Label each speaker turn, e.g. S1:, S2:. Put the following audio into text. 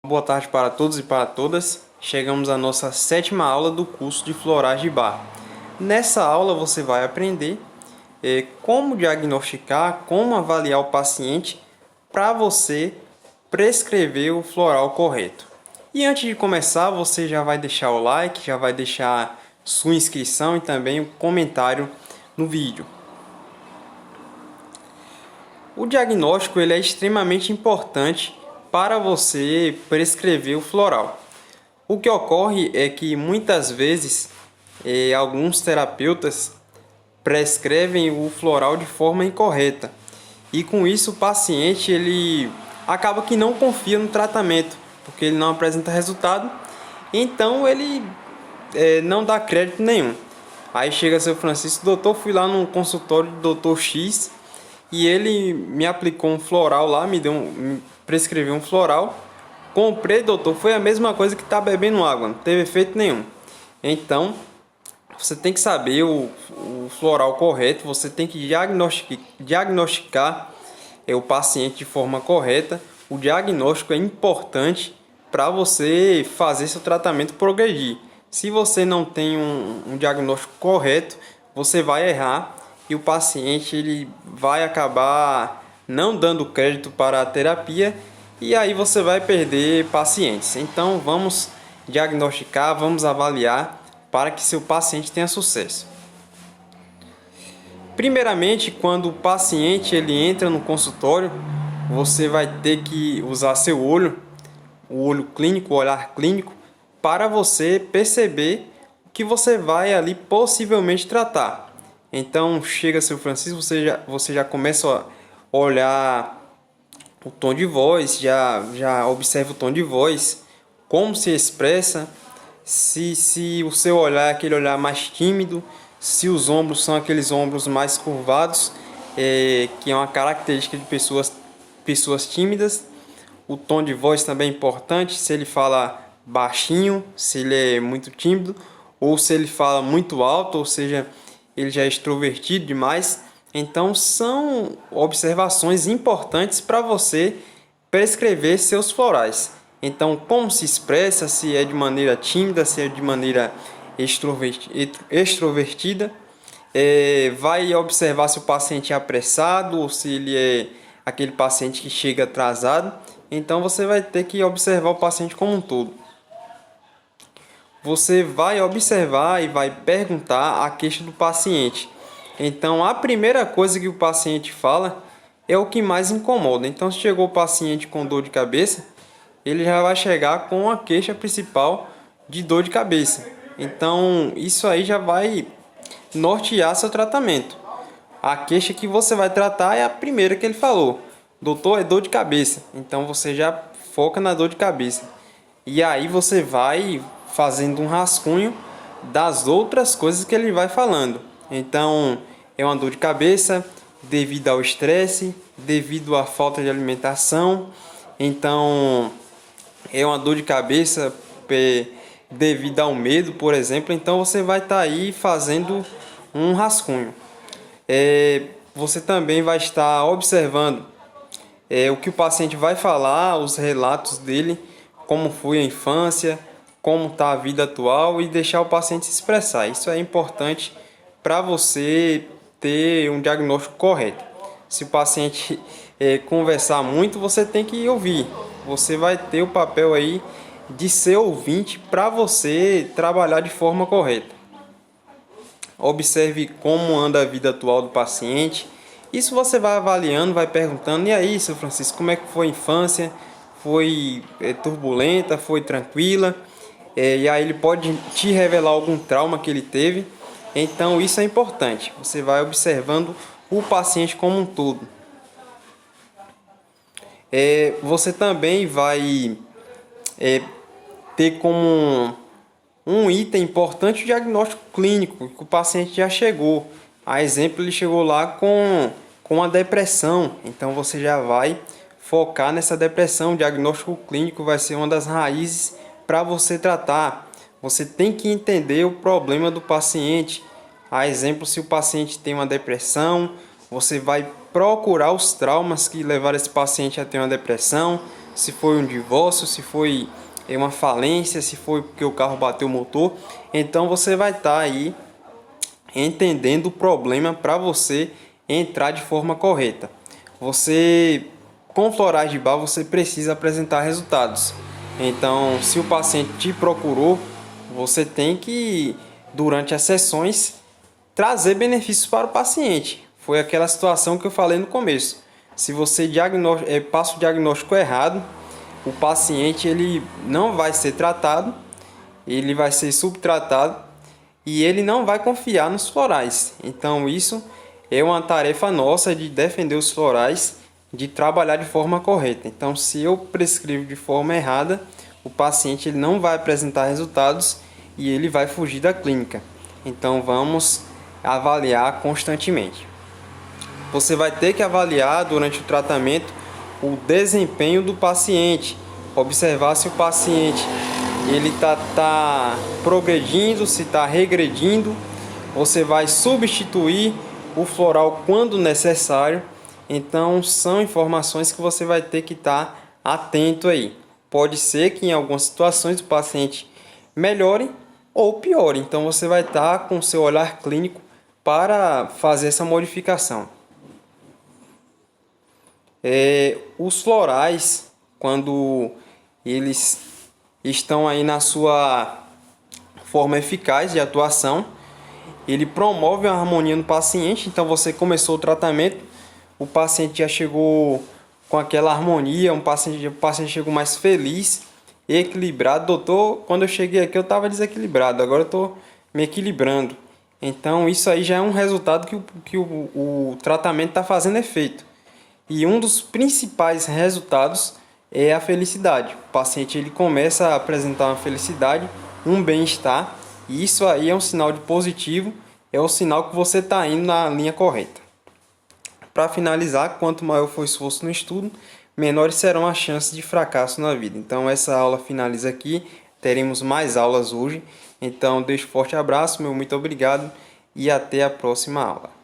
S1: Boa tarde para todos e para todas. Chegamos à nossa sétima aula do curso de Florais de Bar. Nessa aula você vai aprender como diagnosticar, como avaliar o paciente para você prescrever o floral correto. E antes de começar, você já vai deixar o like, já vai deixar sua inscrição e também um comentário no vídeo. O diagnóstico ele é extremamente importante para você prescrever o floral. O que ocorre é que muitas vezes alguns terapeutas prescrevem o floral de forma incorreta e com isso o paciente ele acaba que não confia no tratamento porque ele não apresenta resultado, então ele não dá crédito nenhum. Aí chega seu Francisco, doutor, fui lá no consultório do doutor X e ele me aplicou um floral lá, me prescreveu um floral. Comprei, doutor, foi a mesma coisa que tá bebendo água, não teve efeito nenhum. Então, você tem que saber o floral correto, você tem que diagnosticar o paciente de forma correta. O diagnóstico é importante para você fazer seu tratamento progredir. Se você não tem um diagnóstico correto, você vai errar e o paciente ele vai acabar não dando crédito para a terapia e aí você vai perder pacientes. Então vamos diagnosticar, vamos avaliar para que seu paciente tenha sucesso. Primeiramente, quando o paciente ele entra no consultório, você vai ter que usar seu olho, o olho clínico, o olhar clínico, para você perceber o que você vai ali possivelmente tratar. Então chega seu Francisco, você já começa a olhar o tom de voz, já observa o tom de voz, como se expressa, se o seu olhar é aquele olhar mais tímido, se os ombros são aqueles ombros mais curvados, que é uma característica de pessoas tímidas. O tom de voz também é importante, se ele fala baixinho, se ele é muito tímido, ou se ele fala muito alto, ou seja, ele já é extrovertido demais. Então são observações importantes para você prescrever seus florais. Então como se expressa, se é de maneira tímida, se é de maneira extrovertida. Vai observar se o paciente é apressado ou se ele é aquele paciente que chega atrasado. Então você vai ter que observar o paciente como um todo. Você vai observar e vai perguntar a queixa do paciente. Então a primeira coisa que o paciente fala é o que mais incomoda. Então se chegou o paciente com dor de cabeça, ele já vai chegar com a queixa principal de dor de cabeça. Então isso aí já vai nortear seu tratamento. A queixa que você vai tratar é a primeira que ele falou. Doutor, é dor de cabeça. Então você já foca na dor de cabeça. E aí você vai fazendo um rascunho das outras coisas que ele vai falando. Então, é uma dor de cabeça devido ao estresse, devido à falta de alimentação. Então, é uma dor de cabeça devido ao medo, por exemplo. Então, você vai estar aí fazendo um rascunho. Você também vai estar observando o que o paciente vai falar, os relatos dele, como foi a infância, como está a vida atual e deixar o paciente se expressar. Isso é importante para você ter um diagnóstico correto. Se o paciente conversar muito, você tem que ouvir. Você vai ter o papel aí de ser ouvinte para você trabalhar de forma correta. Observe como anda a vida atual do paciente. Isso você vai avaliando, vai perguntando, e aí, seu Francisco, como é que foi a infância? Foi turbulenta? Foi tranquila? E aí ele pode te revelar algum trauma que ele teve. Então isso é importante. Você vai observando o paciente como um todo. Você também vai ter como um item importante o diagnóstico clínico, que o paciente já chegou. A exemplo, ele chegou lá com a depressão. Então você já vai focar nessa depressão. O diagnóstico clínico vai ser uma das raízes para você tratar. Você tem que entender o problema do paciente. A exemplo, se o paciente tem uma depressão, você vai procurar os traumas que levaram esse paciente a ter uma depressão. se foi um divórcio, se foi uma falência, se foi porque o carro bateu o motor. Então você vai estar aí entendendo o problema para você entrar de forma correta. Você, com florais de bar, você precisa apresentar resultados. Então, se o paciente te procurou, você tem que, durante as sessões, trazer benefícios para o paciente. Foi aquela situação que eu falei no começo. Se você passa o diagnóstico errado, o paciente ele não vai ser tratado, ele vai ser subtratado e ele não vai confiar nos florais. Então isso é uma tarefa nossa de defender os florais, de trabalhar de forma correta. Então se eu prescrevo de forma errada, o paciente ele não vai apresentar resultados e ele vai fugir da clínica. Então vamos avaliar constantemente. Você vai ter que avaliar durante o tratamento o desempenho do paciente, observar se o paciente ele tá progredindo, se está regredindo. Você vai substituir o floral quando necessário. Então são informações que você vai ter que estar atento aí. Pode ser que em algumas situações o paciente melhore ou piore. Então você vai estar com o seu olhar clínico para fazer essa modificação. Os florais, quando eles estão aí na sua forma eficaz de atuação, ele promove a harmonia no paciente. Então você começou o tratamento, o paciente já chegou com aquela harmonia, o paciente chegou mais feliz, equilibrado. Doutor, quando eu cheguei aqui eu estava desequilibrado, agora eu estou me equilibrando. Então isso aí já é um resultado que o tratamento está fazendo efeito. E um dos principais resultados é a felicidade. O paciente ele começa a apresentar uma felicidade, um bem-estar, e isso aí é um sinal de positivo, é o sinal que você está indo na linha correta. Para finalizar, quanto maior for o esforço no estudo, menores serão as chances de fracasso na vida. Então essa aula finaliza aqui, teremos mais aulas hoje. Então deixo um forte abraço, meu muito obrigado e até a próxima aula.